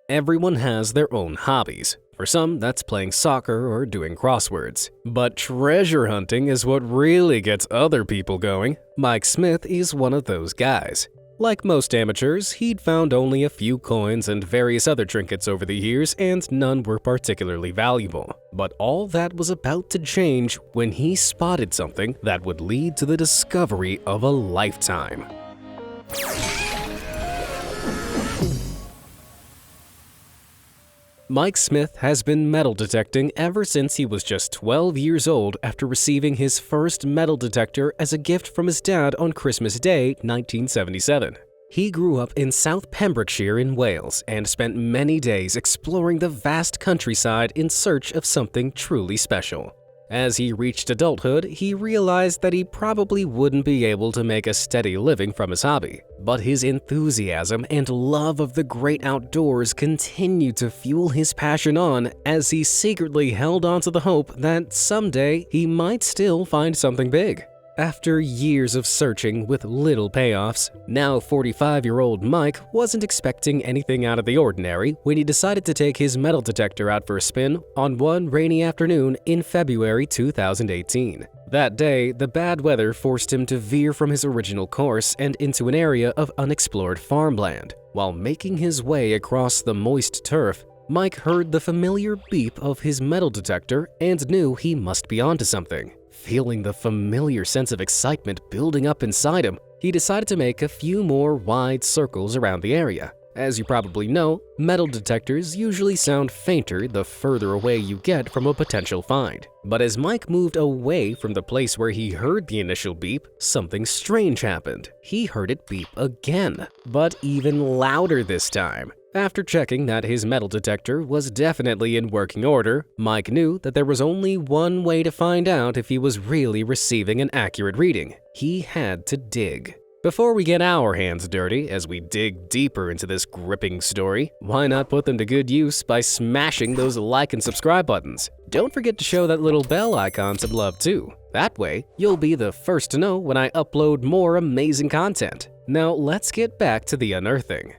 Everyone has their own hobbies. For some, that's playing soccer or doing crosswords. But treasure hunting is what really gets other people going. Mike Smith is one of those guys. Like most amateurs, he'd found only a few coins and various other trinkets over the years, and none were particularly valuable. But all that was about to change when he spotted something that would lead to the discovery of a lifetime. Mike Smith has been metal detecting ever since he was just 12 years old after receiving his first metal detector as a gift from his dad on Christmas Day, 1977. He grew up in South Pembrokeshire in Wales and spent many days exploring the vast countryside in search of something truly special. As he reached adulthood, he realized that he probably wouldn't be able to make a steady living from his hobby. But his enthusiasm and love of the great outdoors continued to fuel his passion on as he secretly held on to the hope that someday he might still find something big. After years of searching with little payoffs, now 45-year-old Mike wasn't expecting anything out of the ordinary when he decided to take his metal detector out for a spin on one rainy afternoon in February 2018. That day, the bad weather forced him to veer from his original course and into an area of unexplored farmland. While making his way across the moist turf, Mike heard the familiar beep of his metal detector and knew he must be onto something. Feeling the familiar sense of excitement building up inside him, he decided to make a few more wide circles around the area. As you probably know, metal detectors usually sound fainter the further away you get from a potential find. But as Mike moved away from the place where he heard the initial beep, something strange happened. He heard it beep again, but even louder this time. After checking that his metal detector was definitely in working order, Mike knew that there was only one way to find out if he was really receiving an accurate reading. He had to dig. Before we get our hands dirty as we dig deeper into this gripping story, why not put them to good use by smashing those like and subscribe buttons? Don't forget to show that little bell icon some love too. That way, you'll be the first to know when I upload more amazing content. Now let's get back to the unearthing.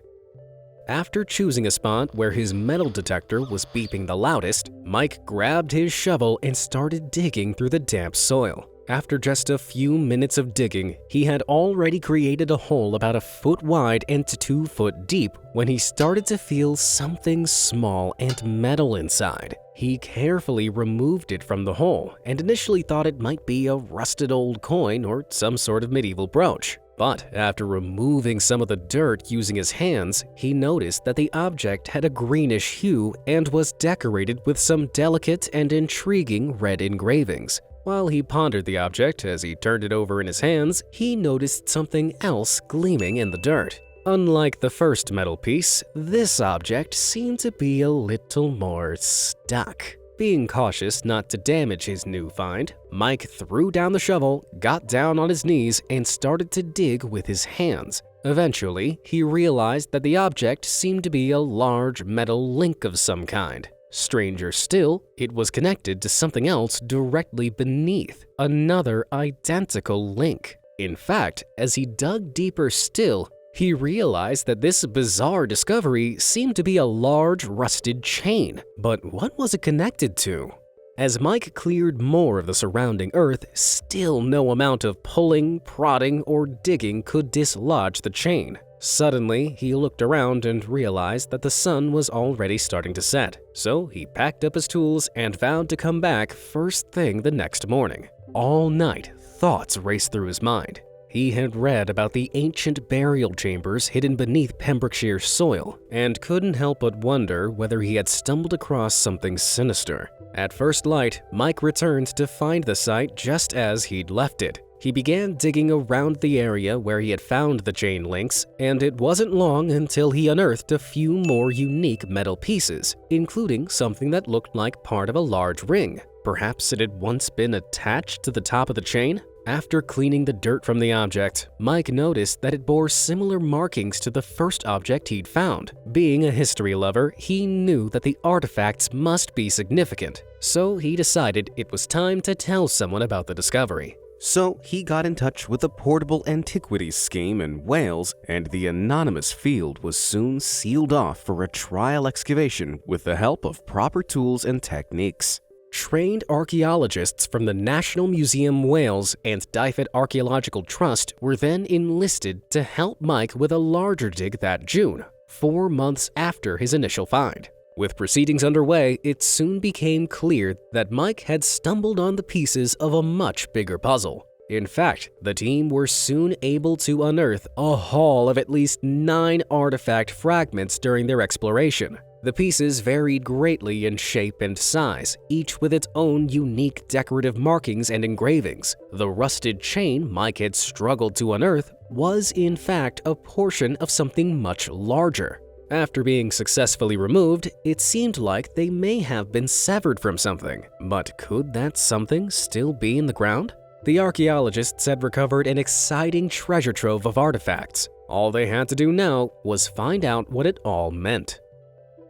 After choosing a spot where his metal detector was beeping the loudest, Mike grabbed his shovel and started digging through the damp soil. After just a few minutes of digging, he had already created a hole about a foot wide and 2 foot deep when he started to feel something small and metal inside. He carefully removed it from the hole and initially thought it might be a rusted old coin or some sort of medieval brooch. But after removing some of the dirt using his hands, he noticed that the object had a greenish hue and was decorated with some delicate and intriguing red engravings. While he pondered the object as he turned it over in his hands, he noticed something else gleaming in the dirt. Unlike the first metal piece, this object seemed to be a little more stuck. Being cautious not to damage his new find, Mike threw down the shovel, got down on his knees, and started to dig with his hands. Eventually, he realized that the object seemed to be a large metal link of some kind. Stranger still, it was connected to something else directly beneath, another identical link. In fact, as he dug deeper still, he realized that this bizarre discovery seemed to be a large rusted chain. But what was it connected to? As Mike cleared more of the surrounding earth, still no amount of pulling, prodding, or digging could dislodge the chain. Suddenly, he looked around and realized that the sun was already starting to set. So he packed up his tools and vowed to come back first thing the next morning. All night, thoughts raced through his mind. He had read about the ancient burial chambers hidden beneath Pembrokeshire soil and couldn't help but wonder whether he had stumbled across something sinister. At first light, Mike returned to find the site just as he'd left it. He began digging around the area where he had found the chain links, and it wasn't long until he unearthed a few more unique metal pieces, including something that looked like part of a large ring. Perhaps it had once been attached to the top of the chain? After cleaning the dirt from the object, Mike noticed that it bore similar markings to the first object he'd found. Being a history lover, he knew that the artifacts must be significant, so he decided it was time to tell someone about the discovery. So he got in touch with the Portable Antiquities Scheme in Wales, and the anonymous field was soon sealed off for a trial excavation with the help of proper tools and techniques. Trained archaeologists from the National Museum Wales and Dyfed Archaeological Trust were then enlisted to help Mike with a larger dig that June, 4 months after his initial find. With proceedings underway, it soon became clear that Mike had stumbled on the pieces of a much bigger puzzle. In fact, the team were soon able to unearth a haul of at least 9 artifact fragments during their exploration. The pieces varied greatly in shape and size, each with its own unique decorative markings and engravings. The rusted chain Mike had struggled to unearth was, in fact, a portion of something much larger. After being successfully removed, it seemed like they may have been severed from something. But could that something still be in the ground? The archaeologists had recovered an exciting treasure trove of artifacts. All they had to do now was find out what it all meant.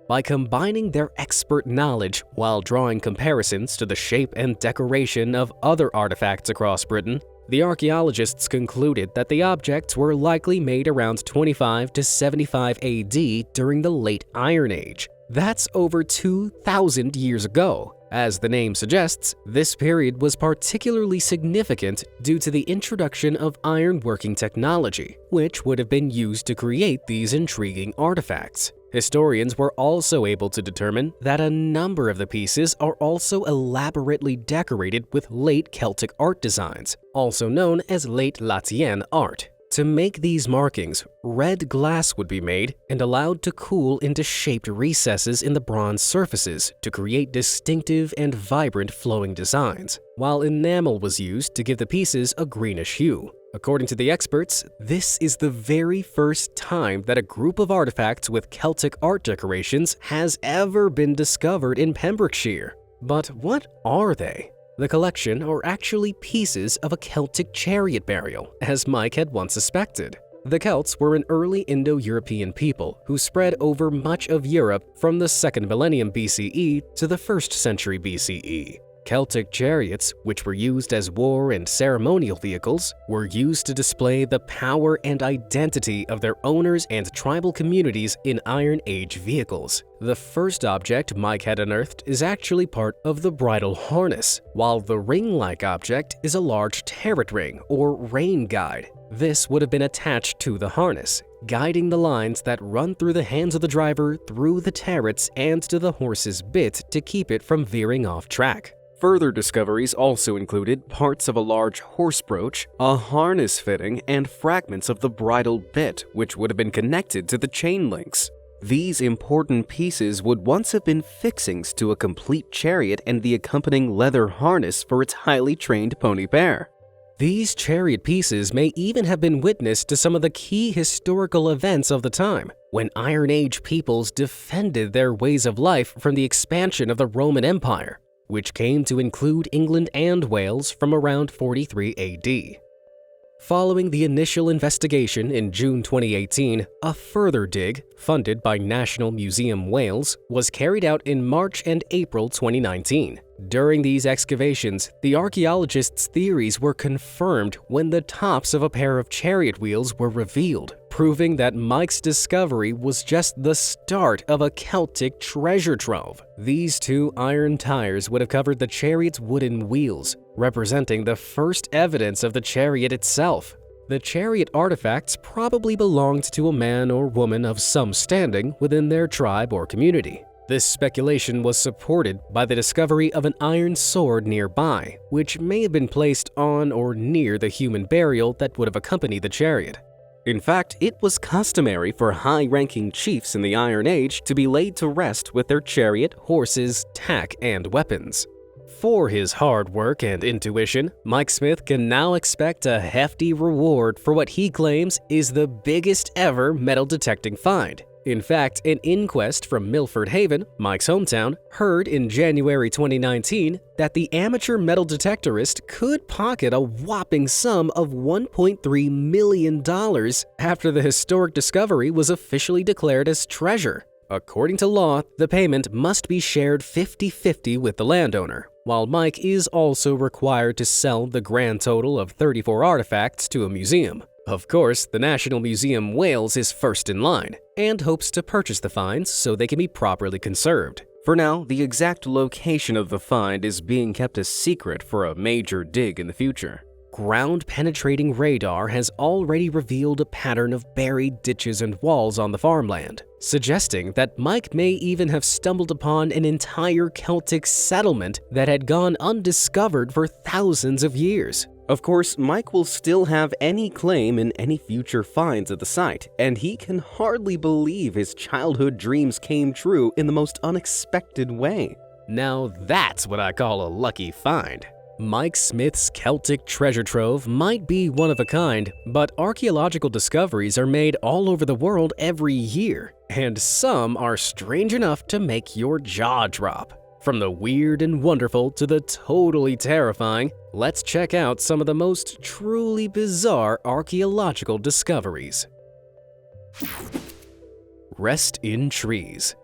By combining their expert knowledge while drawing comparisons to the shape and decoration of other artifacts across Britain, the archaeologists concluded that the objects were likely made around 25 to 75 AD during the Late Iron Age. That's over 2,000 years ago. As the name suggests, this period was particularly significant due to the introduction of iron-working technology, which would have been used to create these intriguing artifacts. Historians were also able to determine that a number of the pieces are also elaborately decorated with late Celtic art designs, also known as late Latien art. To make these markings, red glass would be made and allowed to cool into shaped recesses in the bronze surfaces to create distinctive and vibrant flowing designs, while enamel was used to give the pieces a greenish hue. According to the experts, this is the very first time that a group of artifacts with Celtic art decorations has ever been discovered in Pembrokeshire. But what are they? The collection are actually pieces of a Celtic chariot burial, as Mike had once suspected. The Celts were an early Indo-European people who spread over much of Europe from the 2nd millennium BCE to the 1st century BCE. Celtic chariots, which were used as war and ceremonial vehicles, were used to display the power and identity of their owners and tribal communities in Iron Age vehicles. The first object Mike had unearthed is actually part of the bridle harness, while the ring-like object is a large tarot ring or rein guide. This would have been attached to the harness, guiding the lines that run through the hands of the driver, through the tarots, and to the horse's bit to keep it from veering off track. Further discoveries also included parts of a large horse brooch, a harness fitting, and fragments of the bridle bit, which would have been connected to the chain links. These important pieces would once have been fixings to a complete chariot and the accompanying leather harness for its highly trained pony pair. These chariot pieces may even have been witness to some of the key historical events of the time, when Iron Age peoples defended their ways of life from the expansion of the Roman Empire, which came to include England and Wales from around 43 AD. Following the initial investigation in June 2018, a further dig, funded by National Museum Wales, was carried out in March and April 2019. During these excavations, the archaeologists' theories were confirmed when the tops of a pair of chariot wheels were revealed, proving that Mike's discovery was just the start of a Celtic treasure trove. These 2 iron tires would have covered the chariot's wooden wheels, representing the first evidence of the chariot itself. The chariot artifacts probably belonged to a man or woman of some standing within their tribe or community. This speculation was supported by the discovery of an iron sword nearby, which may have been placed on or near the human burial that would have accompanied the chariot. In fact, it was customary for high-ranking chiefs in the Iron Age to be laid to rest with their chariot, horses, tack, and weapons. For his hard work and intuition, Mike Smith can now expect a hefty reward for what he claims is the biggest ever metal detecting find. In fact, an inquest from Milford Haven, Mike's hometown, heard in January 2019 that the amateur metal detectorist could pocket a whopping sum of $1.3 million after the historic discovery was officially declared as treasure. According to law, the payment must be shared 50-50 with the landowner, while Mike is also required to sell the grand total of 34 artifacts to a museum. Of course, the National Museum Wales is first in line, and hopes to purchase the finds so they can be properly conserved. For now, the exact location of the find is being kept a secret for a major dig in the future. Ground-penetrating radar has already revealed a pattern of buried ditches and walls on the farmland, suggesting that Mike may even have stumbled upon an entire Celtic settlement that had gone undiscovered for thousands of years. Of course, Mike will still have any claim in any future finds at the site, and he can hardly believe his childhood dreams came true in the most unexpected way. Now that's what I call a lucky find. Mike Smith's Celtic treasure trove might be one of a kind, but archaeological discoveries are made all over the world every year, and some are strange enough to make your jaw drop. From the weird and wonderful to the totally terrifying, let's check out some of the most truly bizarre archaeological discoveries. Rest in trees.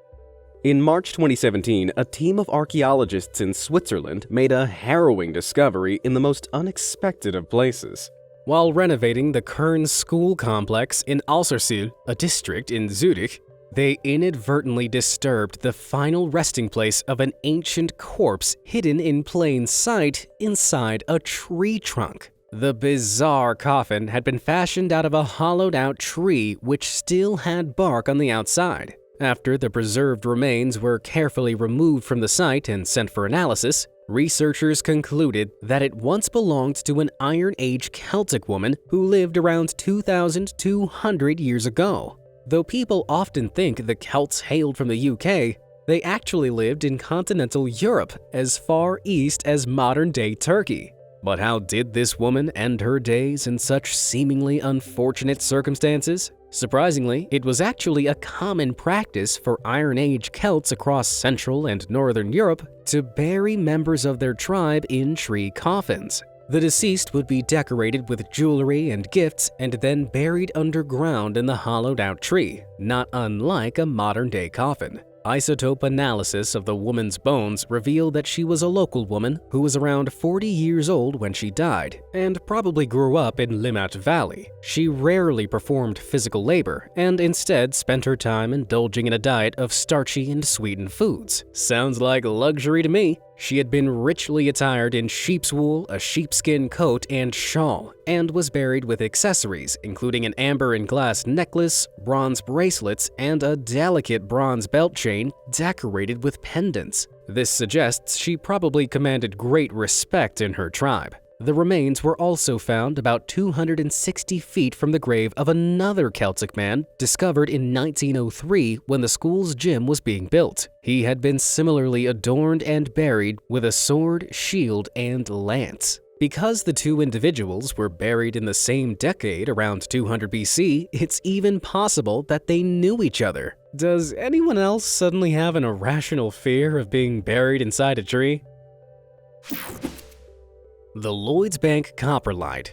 In March 2017, a team of archaeologists in Switzerland made a harrowing discovery in the most unexpected of places. While renovating the Kern School complex in Alsersiel, a district in Zurich, they inadvertently disturbed the final resting place of an ancient corpse hidden in plain sight inside a tree trunk. The bizarre coffin had been fashioned out of a hollowed-out tree which still had bark on the outside. After the preserved remains were carefully removed from the site and sent for analysis, researchers concluded that it once belonged to an Iron Age Celtic woman who lived around 2,200 years ago. Though people often think the Celts hailed from the UK, they actually lived in continental Europe as far east as modern-day Turkey. But how did this woman end her days in such seemingly unfortunate circumstances? Surprisingly, it was actually a common practice for Iron Age Celts across Central and Northern Europe to bury members of their tribe in tree coffins. The deceased would be decorated with jewelry and gifts and then buried underground in the hollowed-out tree, not unlike a modern-day coffin. Isotope analysis of the woman's bones revealed that she was a local woman who was around 40 years old when she died, and probably grew up in Limmat Valley. She rarely performed physical labor, and instead spent her time indulging in a diet of starchy and sweetened foods. Sounds like luxury to me. She had been richly attired in sheep's wool, a sheepskin coat, and shawl, and was buried with accessories, including an amber and glass necklace, bronze bracelets, and a delicate bronze belt chain decorated with pendants. This suggests she probably commanded great respect in her tribe. The remains were also found about 260 feet from the grave of another Celtic man discovered in 1903 when the school's gym was being built. He had been similarly adorned and buried with a sword, shield, and lance. Because the two individuals were buried in the same decade around 200 BC, it's even possible that they knew each other. Does anyone else suddenly have an irrational fear of being buried inside a tree? The Lloyds Bank Copperlite.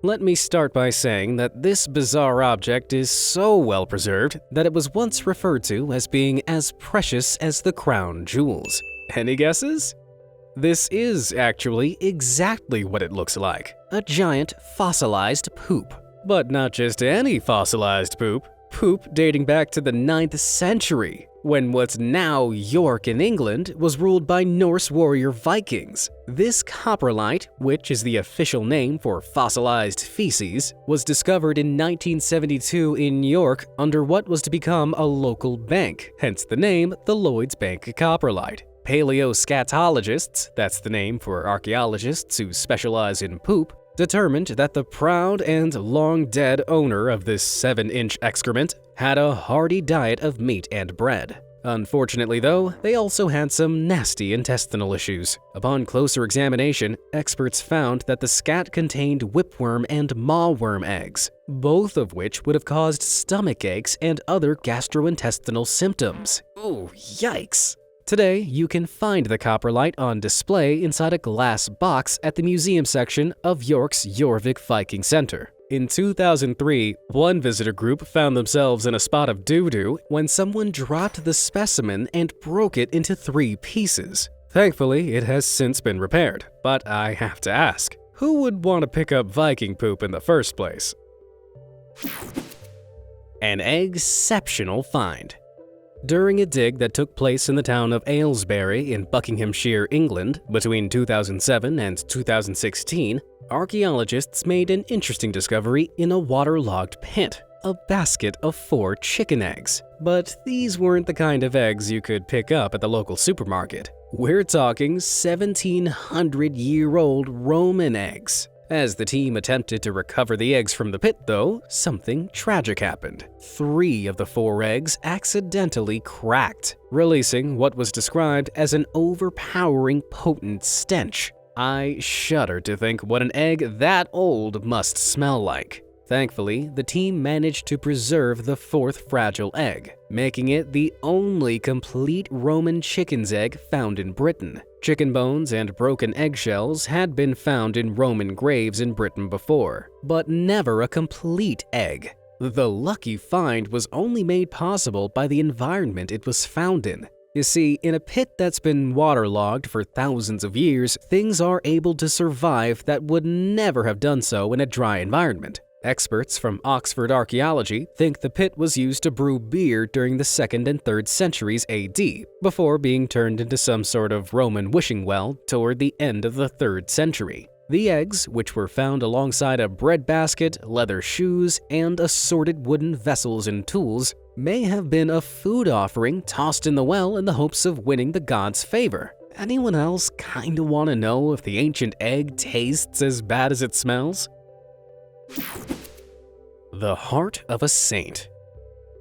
Let me start by saying that this bizarre object is so well preserved that it was once referred to as being as precious as the crown jewels. Any guesses? This is actually exactly what it looks like, a giant fossilized poop. But not just any fossilized poop. Poop dating back to the 9th century, when what's now York in England was ruled by Norse warrior Vikings. This Copperlite, which is the official name for fossilized feces, was discovered in 1972 in York under what was to become a local bank, hence the name the Lloyds Bank Copperlite. Paleoscatologists, that's the name for archaeologists who specialize in poop, determined that the proud and long-dead owner of this 7-inch excrement had a hearty diet of meat and bread. Unfortunately though, they also had some nasty intestinal issues. Upon closer examination, experts found that the scat contained whipworm and mawworm eggs, both of which would have caused stomach aches and other gastrointestinal symptoms. Oh, yikes! Today, you can find the Copperlite on display inside a glass box at the museum section of York's Jorvik Viking Center. In 2003, one visitor group found themselves in a spot of doo-doo when someone dropped the specimen and broke it into 3 pieces. Thankfully, it has since been repaired, but I have to ask, who would want to pick up Viking poop in the first place? An exceptional find. During a dig that took place in the town of Aylesbury in Buckinghamshire, England, between 2007 and 2016, archaeologists made an interesting discovery in a waterlogged pit, a basket of 4 chicken eggs. But these weren't the kind of eggs you could pick up at the local supermarket. We're talking 1,700-year-old Roman eggs. As the team attempted to recover the eggs from the pit, though, something tragic happened. 3 of the 4 eggs accidentally cracked, releasing what was described as an overpowering potent stench. I shudder to think what an egg that old must smell like. Thankfully, the team managed to preserve the 4th fragile egg, making it the only complete Roman chicken's egg found in Britain. Chicken bones and broken eggshells had been found in Roman graves in Britain before, but never a complete egg. The lucky find was only made possible by the environment it was found in. You see, in a pit that's been waterlogged for thousands of years, things are able to survive that would never have done so in a dry environment. Experts from Oxford archaeology think the pit was used to brew beer during the 2nd and 3rd centuries AD, before being turned into some sort of Roman wishing well toward the end of the 3rd century. The eggs, which were found alongside a bread basket, leather shoes, and assorted wooden vessels and tools, may have been a food offering tossed in the well in the hopes of winning the gods' favor. Anyone else kinda wanna know if the ancient egg tastes as bad as it smells? The Heart of a Saint.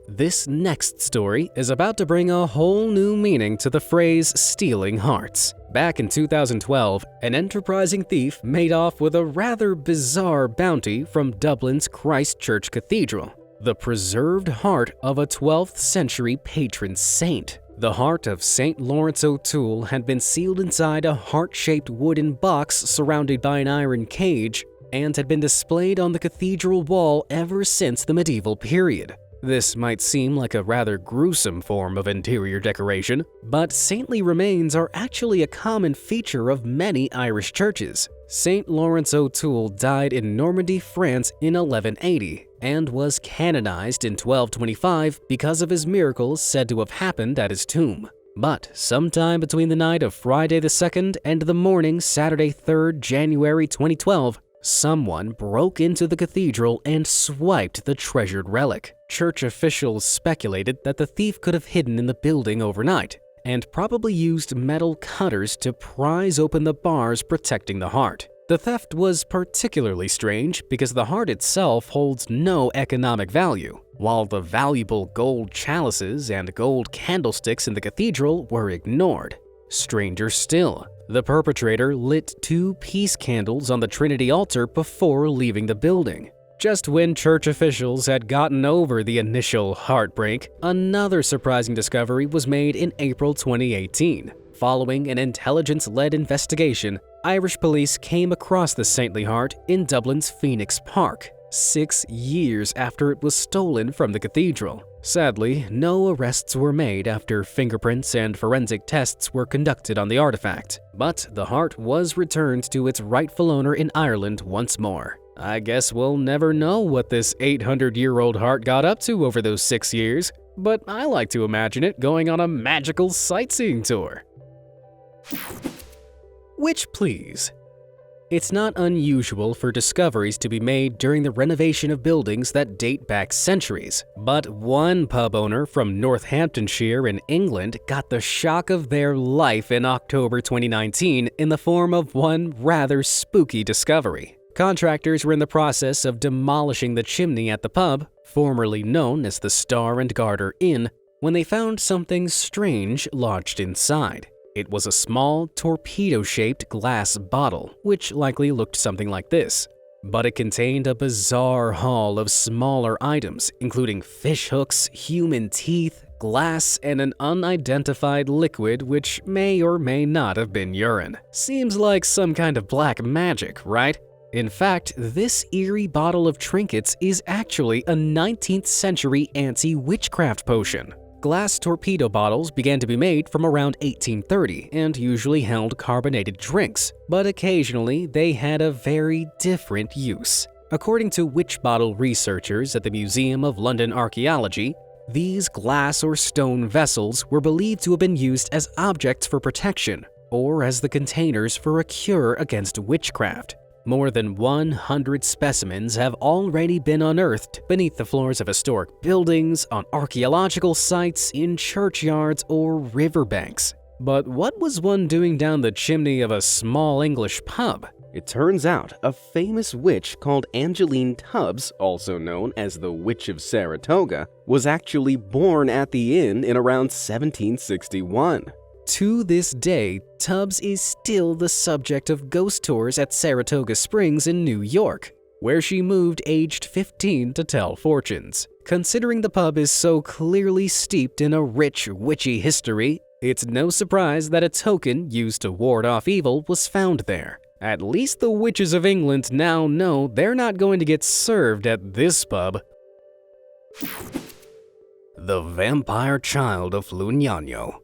This next story is about to bring a whole new meaning to the phrase stealing hearts. Back in 2012, an enterprising thief made off with a rather bizarre bounty from Dublin's Christ Church Cathedral, the preserved heart of a 12th century patron saint. The heart of St. Lawrence O'Toole had been sealed inside a heart-shaped wooden box surrounded by an iron cage, and had been displayed on the cathedral wall ever since the medieval period. This might seem like a rather gruesome form of interior decoration, but saintly remains are actually a common feature of many Irish churches. St. Lawrence O'Toole died in Normandy, France in 1180, and was canonized in 1225 because of his miracles said to have happened at his tomb. But sometime between the night of Friday the 2nd and the morning Saturday 3rd January 2012, someone broke into the cathedral and swiped the treasured relic. Church officials speculated that the thief could have hidden in the building overnight, and probably used metal cutters to prise open the bars protecting the heart. The theft was particularly strange because the heart itself holds no economic value, while the valuable gold chalices and gold candlesticks in the cathedral were ignored. Stranger still, the perpetrator lit 2 peace candles on the Trinity altar before leaving the building. Just when church officials had gotten over the initial heartbreak, another surprising discovery was made in April 2018. Following an intelligence-led investigation, Irish police came across the saintly heart in Dublin's Phoenix Park, 6 years after it was stolen from the cathedral. Sadly, no arrests were made after fingerprints and forensic tests were conducted on the artifact, but the heart was returned to its rightful owner in Ireland once more. I guess we'll never know what this 800-year-old heart got up to over those 6 years, but I like to imagine it going on a magical sightseeing tour. Which, please? It's not unusual for discoveries to be made during the renovation of buildings that date back centuries, but one pub owner from Northamptonshire in England got the shock of their life in October 2019 in the form of one rather spooky discovery. Contractors were in the process of demolishing the chimney at the pub, formerly known as the Star and Garter Inn, when they found something strange lodged inside. It was a small, torpedo-shaped glass bottle, which likely looked something like this. But it contained a bizarre haul of smaller items, including fish hooks, human teeth, glass, and an unidentified liquid which may or may not have been urine. Seems like some kind of black magic, right? In fact, this eerie bottle of trinkets is actually a 19th century anti-witchcraft potion. Glass torpedo bottles began to be made from around 1830 and usually held carbonated drinks, but occasionally they had a very different use. According to witch bottle researchers at the Museum of London Archaeology, these glass or stone vessels were believed to have been used as objects for protection or as the containers for a cure against witchcraft. More than 100 specimens have already been unearthed beneath the floors of historic buildings, on archaeological sites, in churchyards, or riverbanks. But what was one doing down the chimney of a small English pub? It turns out a famous witch called Angeline Tubbs, also known as the Witch of Saratoga, was actually born at the inn in around 1761. To this day, Tubbs is still the subject of ghost tours at Saratoga Springs in New York, where she moved aged 15 to tell fortunes. Considering the pub is so clearly steeped in a rich, witchy history, it's no surprise that a token used to ward off evil was found there. At least the witches of England now know they're not going to get served at this pub. The Vampire Child of Lugnano.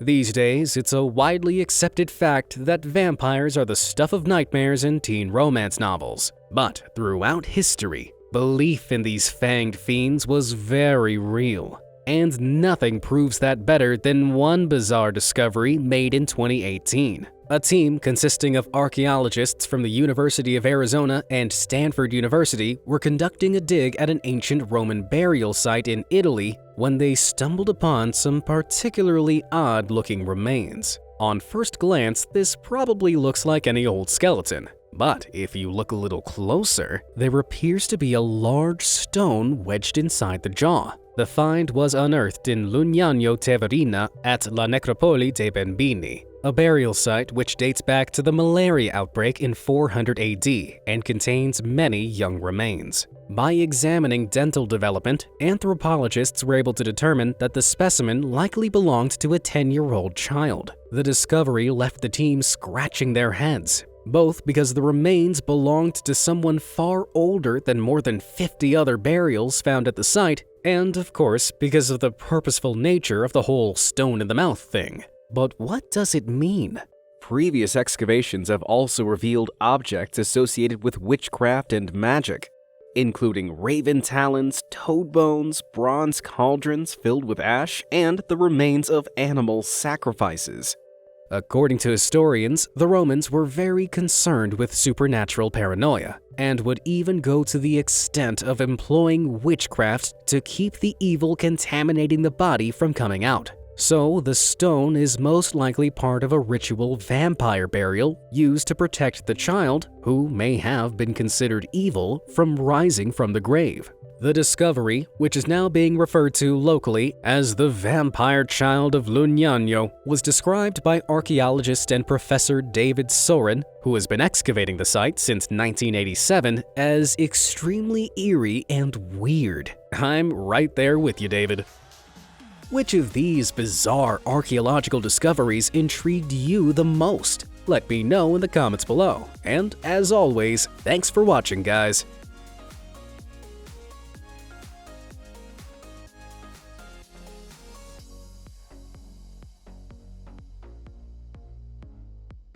These days, it's a widely accepted fact that vampires are the stuff of nightmares in teen romance novels. But throughout history, belief in these fanged fiends was very real. And nothing proves that better than one bizarre discovery made in 2018. A team consisting of archaeologists from the University of Arizona and Stanford University were conducting a dig at an ancient Roman burial site in Italy when they stumbled upon some particularly odd-looking remains. On first glance, this probably looks like any old skeleton. But if you look a little closer, there appears to be a large stone wedged inside the jaw. The find was unearthed in Lugnano Teverina at La Necropoli dei Bambini, a burial site which dates back to the malaria outbreak in 400 AD and contains many young remains. By examining dental development, anthropologists were able to determine that the specimen likely belonged to a 10-year-old child. The discovery left the team scratching their heads, both because the remains belonged to someone far older than more than 50 other burials found at the site, and of course because of the purposeful nature of the whole stone-in-the-mouth thing. But what does it mean? Previous excavations have also revealed objects associated with witchcraft and magic, including raven talons, toad bones, bronze cauldrons filled with ash, and the remains of animal sacrifices. According to historians, the Romans were very concerned with supernatural paranoia, and would even go to the extent of employing witchcraft to keep the evil contaminating the body from coming out. So the stone is most likely part of a ritual vampire burial used to protect the child, who may have been considered evil, from rising from the grave. The discovery, which is now being referred to locally as the Vampire Child of Lugnano, was described by archaeologist and Professor David Soren, who has been excavating the site since 1987, as extremely eerie and weird. I'm right there with you, David. Which of these bizarre archaeological discoveries intrigued you the most? Let me know in the comments below. And as always, thanks for watching, guys.